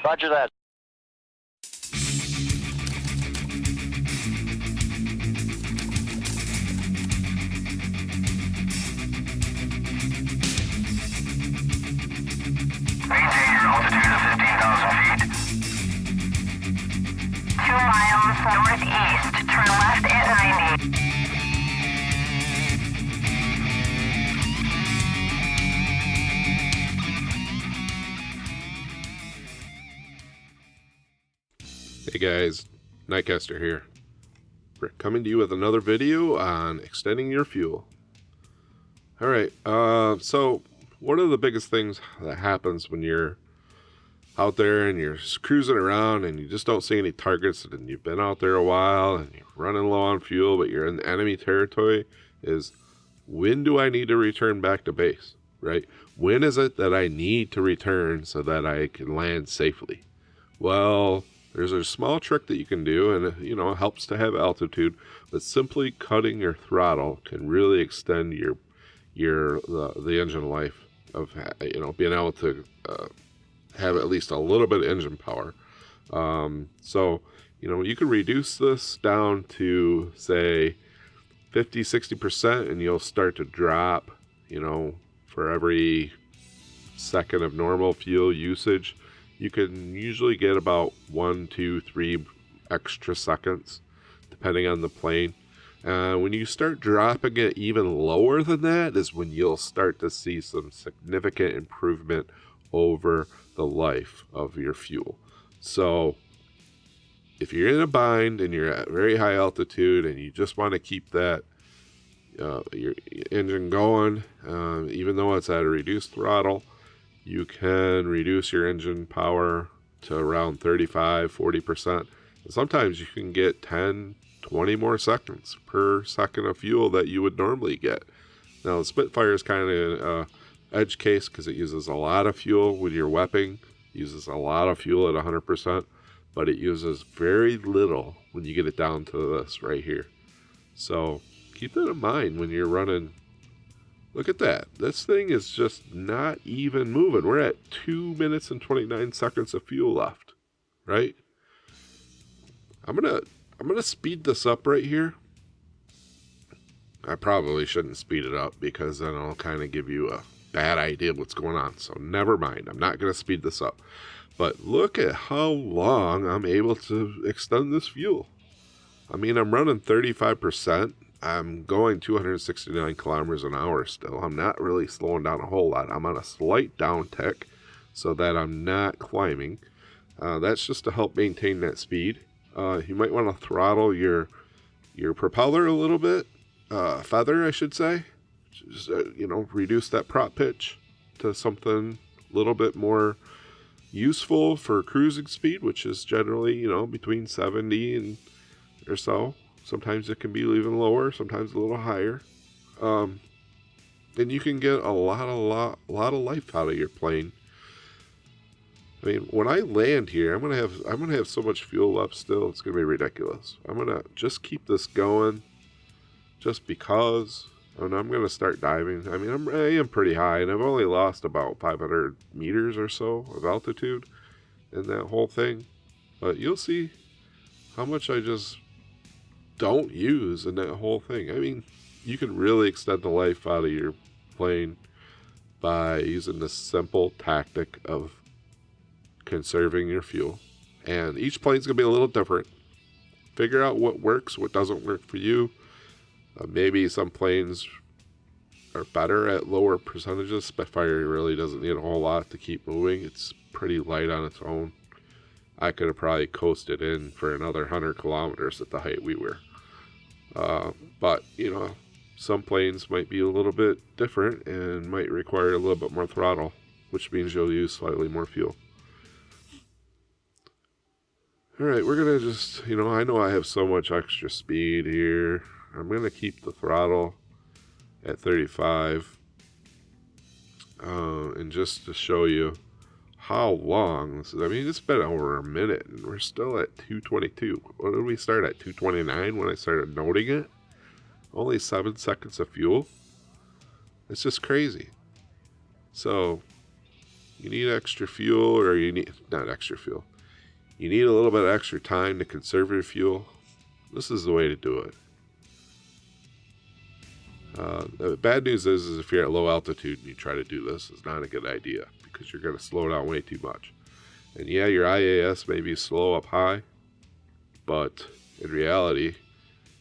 Roger that. Maintain your altitude of 15,000 feet. 2 miles northeast. Turn left at 90. Hey guys, Nightcaster here. We're coming to you with another video on extending your fuel. Alright, so one of the biggest things that happens when you're out there and you're cruising around and you just don't see any targets and you've been out there a while and you're running low on fuel but you're in enemy territory is, when do I need to return back to base, right? When is it that I need to return so that I can land safely? Well, there's a small trick that you can do, and it helps to have altitude, but simply cutting your throttle can really extend the engine life of being able to have at least a little bit of engine power. So you can reduce this down to say 50-60%, and you'll start to drop for every second of normal fuel usage. You can usually get about 1, 2, 3 extra seconds, depending on the plane. When you start dropping it even lower than that is when you'll start to see some significant improvement over the life of your fuel. So if you're in a bind and you're at very high altitude and you just want to keep that your engine going, even though it's at a reduced throttle, you can reduce your engine power to around 35-40%. And sometimes you can get 10-20 more seconds per second of fuel that you would normally get. Now, the Spitfire is kind of an edge case because it uses a lot of fuel when you're wepping. It uses a lot of fuel at 100%, but it uses very little when you get it down to this right here. So keep that in mind when you're running. Look at that. This thing is just not even moving. We're at 2 minutes and 29 seconds of fuel left, right? I'm gonna speed this up right here. I probably shouldn't speed it up because then I'll kind of give you a bad idea of what's going on. So never mind. I'm not gonna speed this up. But look at how long I'm able to extend this fuel. I mean, I'm running 35%. I'm going 269 kilometers an hour still. I'm not really slowing down a whole lot. I'm on a slight down tick so that I'm not climbing. That's just to help maintain that speed. You might want to throttle your propeller a little bit, feather I should say. Just, reduce that prop pitch to something a little bit more useful for cruising speed, which is generally, between 70 and or so. Sometimes it can be even lower, sometimes a little higher. And you can get a lot of life out of your plane. I mean, when I land here, I'm gonna have so much fuel left still, it's gonna be ridiculous. I'm gonna just keep this going just because, and I'm gonna start diving. I mean, I am pretty high, and I've only lost about 500 meters or so of altitude in that whole thing. But you'll see how much I just don't use in that whole thing. I mean, you can really extend the life out of your plane by using this simple tactic of conserving your fuel. And each plane's gonna be a little different. Figure out what works, what doesn't work for you. Maybe some planes are better at lower percentages. Spitfire really doesn't need a whole lot to keep moving. It's pretty light on its own. I could have probably coasted in for another 100 kilometers at the height we were. But, some planes might be a little bit different and might require a little bit more throttle, which means you'll use slightly more fuel. All right, we're going to just, I know I have so much extra speed here. I'm going to keep the throttle at 35. And just to show you how long this is. I mean, it's been over a minute and we're still at 222. What did we start at? 229 when I started noting it? Only 7 seconds of fuel. It's just crazy. So you need extra fuel, or you need, not extra fuel, you need a little bit of extra time to conserve your fuel, this is the way to do it. The bad news is if you're at low altitude and you try to do this, it's not a good idea because you're going to slow down way too much. And yeah, your IAS may be slow up high, but in reality,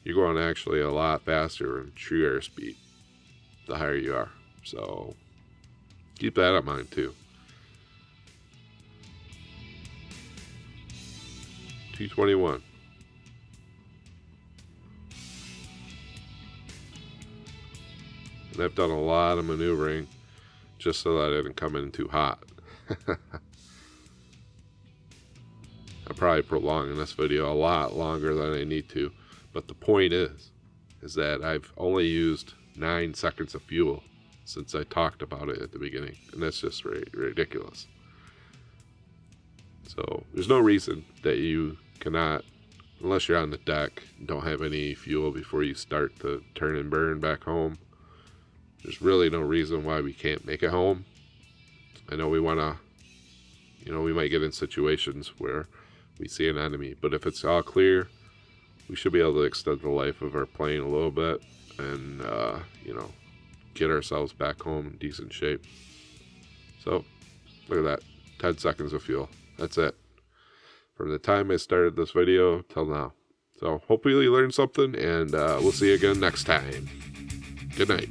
you're going actually a lot faster in true airspeed the higher you are. So keep that in mind too. 221. And I've done a lot of maneuvering just so that I didn't come in too hot. I'm probably prolonging this video a lot longer than I need to, but the point is that I've only used 9 seconds of fuel since I talked about it at the beginning, and that's just ridiculous. So there's no reason that you cannot, unless you're on the deck and don't have any fuel before you start to turn and burn back home, there's really no reason why we can't make it home. I know we want to, we might get in situations where we see an enemy, but if it's all clear, we should be able to extend the life of our plane a little bit and, get ourselves back home in decent shape. So, look at that, 10 seconds of fuel. That's it. From the time I started this video till now. So, hopefully you learned something, and we'll see you again next time. Good night.